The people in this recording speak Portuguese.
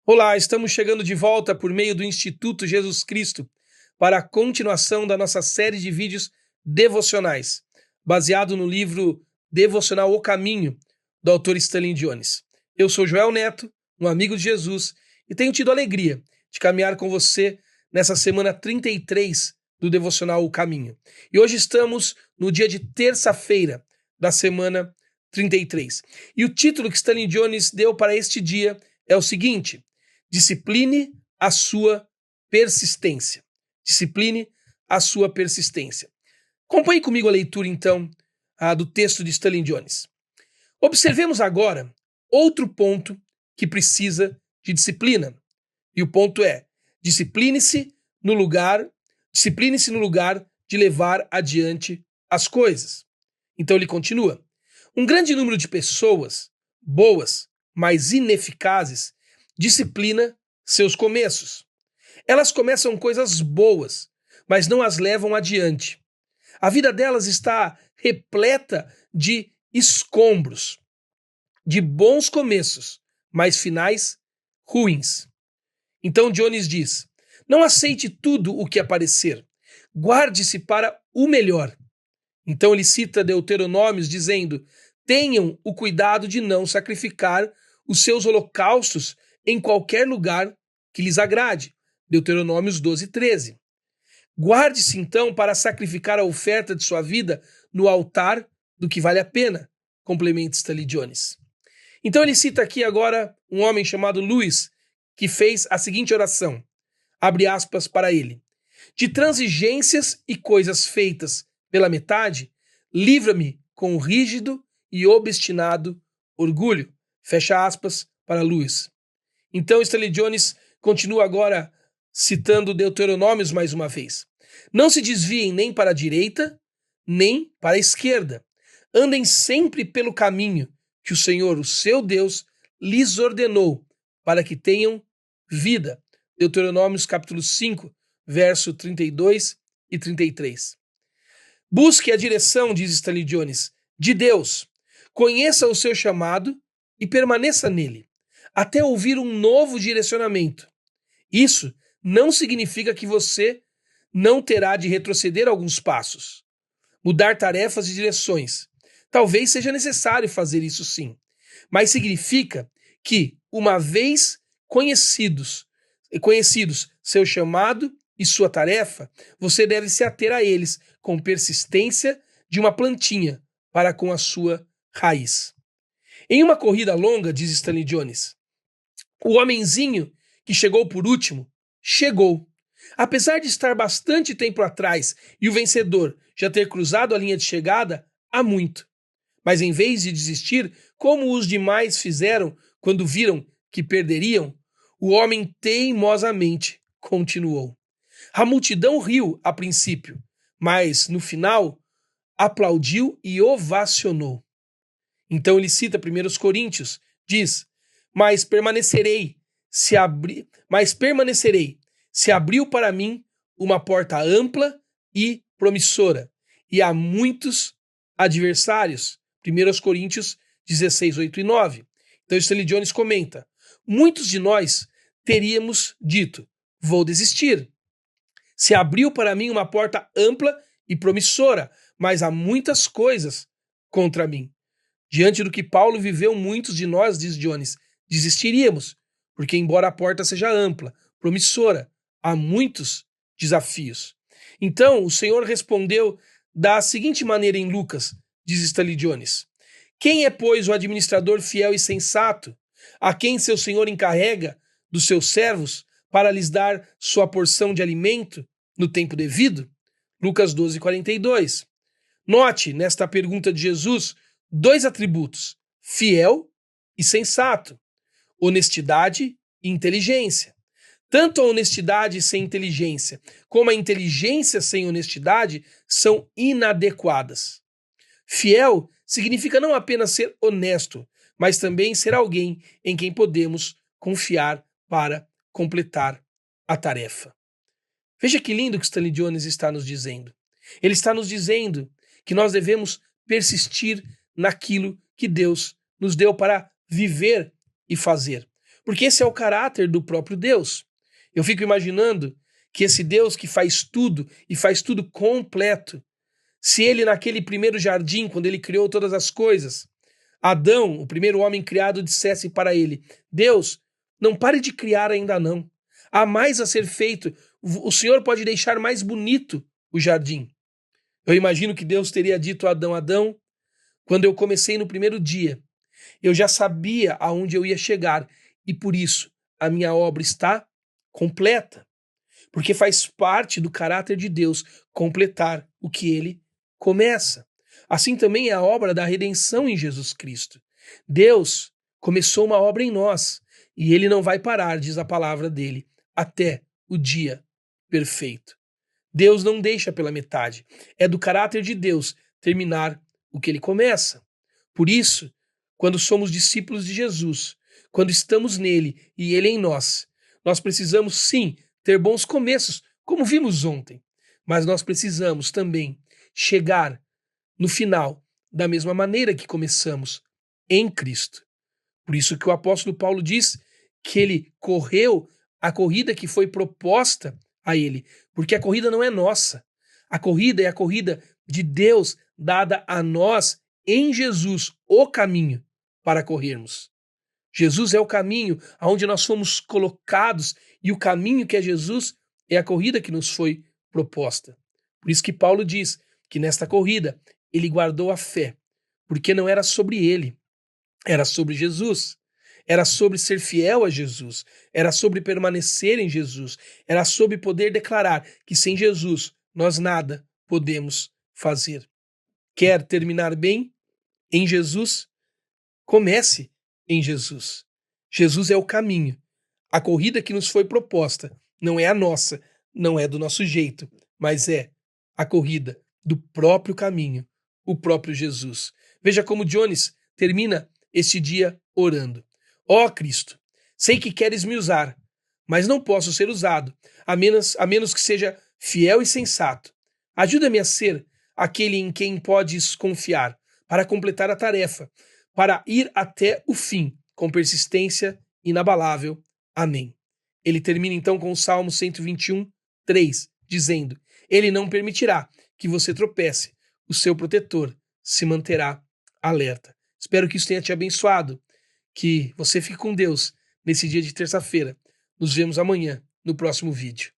Olá, estamos chegando de volta por meio do Instituto Jesus Cristo para a continuação da nossa série de vídeos devocionais, baseado no livro devocional O Caminho, do autor Stanley Jones. Eu sou Joel Neto, um amigo de Jesus, e tenho tido a alegria de caminhar com você nessa semana 33 do devocional O Caminho. E hoje estamos no dia de terça-feira da semana 33. E o título que Stanley Jones deu para este dia é o seguinte: discipline a sua persistência. Discipline a sua persistência. Acompanhe comigo a leitura, então, do texto de Stanley Jones. Observemos agora outro ponto que precisa de disciplina. E o ponto é: discipline-se no lugar de levar adiante as coisas. Então ele continua: um grande número de pessoas boas, mas ineficazes, disciplina seus começos. Elas começam coisas boas, mas não as levam adiante. A vida delas está repleta de escombros, de bons começos, mas finais ruins. Então Jones diz: não aceite tudo o que aparecer. Guarde-se para o melhor. Então ele cita Deuteronômios dizendo: tenham o cuidado de não sacrificar os seus holocaustos em qualquer lugar que lhes agrade. Deuteronômios 12:13. Guarde-se então para sacrificar a oferta de sua vida no altar do que vale a pena, complementa Stanley Jones. Então ele cita aqui agora um homem chamado Lewis, que fez a seguinte oração, abre aspas para ele: de transigências e coisas feitas pela metade, livra-me com o rígido e obstinado orgulho, fecha aspas para Lewis. Então Stanley Jones continua agora citando Deuteronômios mais uma vez. Não se desviem nem para a direita, nem para a esquerda. Andem sempre pelo caminho que o Senhor, o seu Deus, lhes ordenou, para que tenham vida. Deuteronômios capítulo 5, verso 32 e 33. Busque a direção, diz Stanley Jones, de Deus. Conheça o seu chamado e permaneça nele, até ouvir um novo direcionamento. Isso não significa que você não terá de retroceder alguns passos, mudar tarefas e direções. Talvez seja necessário fazer isso sim, mas significa que, uma vez conhecidos seu chamado e sua tarefa, você deve se ater a eles com persistência de uma plantinha para com a sua raiz. Em uma corrida longa, diz Stanley Jones, o homenzinho que chegou por último, chegou. Apesar de estar bastante tempo atrás e o vencedor já ter cruzado a linha de chegada há muito. Mas em vez de desistir, como os demais fizeram quando viram que perderiam, o homem teimosamente continuou. A multidão riu a princípio, mas no final aplaudiu e ovacionou. Então ele cita 1 Coríntios, diz: mas permanecerei, se abriu para mim uma porta ampla e promissora, e há muitos adversários. 1 Coríntios 16, 8 e 9. Então Stanley Jones comenta: muitos de nós teríamos dito, vou desistir. Se abriu para mim uma porta ampla e promissora, mas há muitas coisas contra mim. Diante do que Paulo viveu, muitos de nós, diz Jones, desistiríamos, porque embora a porta seja ampla, promissora, há muitos desafios. Então o Senhor respondeu da seguinte maneira em Lucas, diz Stanley Jones: quem é, pois, o administrador fiel e sensato, a quem seu senhor encarrega dos seus servos para lhes dar sua porção de alimento no tempo devido? Lucas 12:42. Note nesta pergunta de Jesus dois atributos: fiel e sensato, honestidade e inteligência. Tanto a honestidade sem inteligência como a inteligência sem honestidade são inadequadas. Fiel significa não apenas ser honesto, mas também ser alguém em quem podemos confiar para completar a tarefa. Veja que lindo que Stanley Jones está nos dizendo. Ele está nos dizendo que nós devemos persistir naquilo que Deus nos deu para viver e fazer. Porque esse é o caráter do próprio Deus. Eu fico imaginando que esse Deus que faz tudo e faz tudo completo, se ele naquele primeiro jardim, quando ele criou todas as coisas, Adão, o primeiro homem criado, dissesse para ele: Deus, não pare de criar ainda não. Há mais a ser feito. O Senhor pode deixar mais bonito o jardim. Eu imagino que Deus teria dito a Adão: Adão, quando eu comecei no primeiro dia, eu já sabia aonde eu ia chegar e por isso a minha obra está completa. Porque faz parte do caráter de Deus completar o que ele começa. Assim também é a obra da redenção em Jesus Cristo. Deus começou uma obra em nós e ele não vai parar, diz a palavra dele, até o dia perfeito. Deus não deixa pela metade. É do caráter de Deus terminar o que ele começa. Por isso, quando somos discípulos de Jesus, quando estamos nele e ele em nós, nós precisamos sim ter bons começos, como vimos ontem, mas nós precisamos também chegar no final da mesma maneira que começamos, em Cristo. Por isso que o apóstolo Paulo diz que ele correu a corrida que foi proposta a ele, porque a corrida não é nossa. A corrida é a corrida de Deus dada a nós em Jesus, o caminho para corrermos. Jesus é o caminho aonde nós fomos colocados e o caminho que é Jesus é a corrida que nos foi proposta. Por isso que Paulo diz que nesta corrida ele guardou a fé, porque não era sobre ele, era sobre Jesus. Era sobre ser fiel a Jesus, era sobre permanecer em Jesus, era sobre poder declarar que sem Jesus nós nada podemos fazer. Quer terminar bem em Jesus? Comece em Jesus. Jesus é o caminho. A corrida que nos foi proposta não é a nossa, não é do nosso jeito, mas é a corrida do próprio caminho, o próprio Jesus. Veja como Jones termina este dia orando. Ó Cristo, sei que queres me usar, mas não posso ser usado, a menos que seja fiel e sensato. Ajuda-me a ser aquele em quem podes confiar, para completar a tarefa, para ir até o fim, com persistência inabalável. Amém. Ele termina então com o Salmo 121, 3, dizendo: Ele não permitirá que você tropece, o seu protetor se manterá alerta. Espero que isso tenha te abençoado, que você fique com Deus nesse dia de terça-feira. Nos vemos amanhã no próximo vídeo.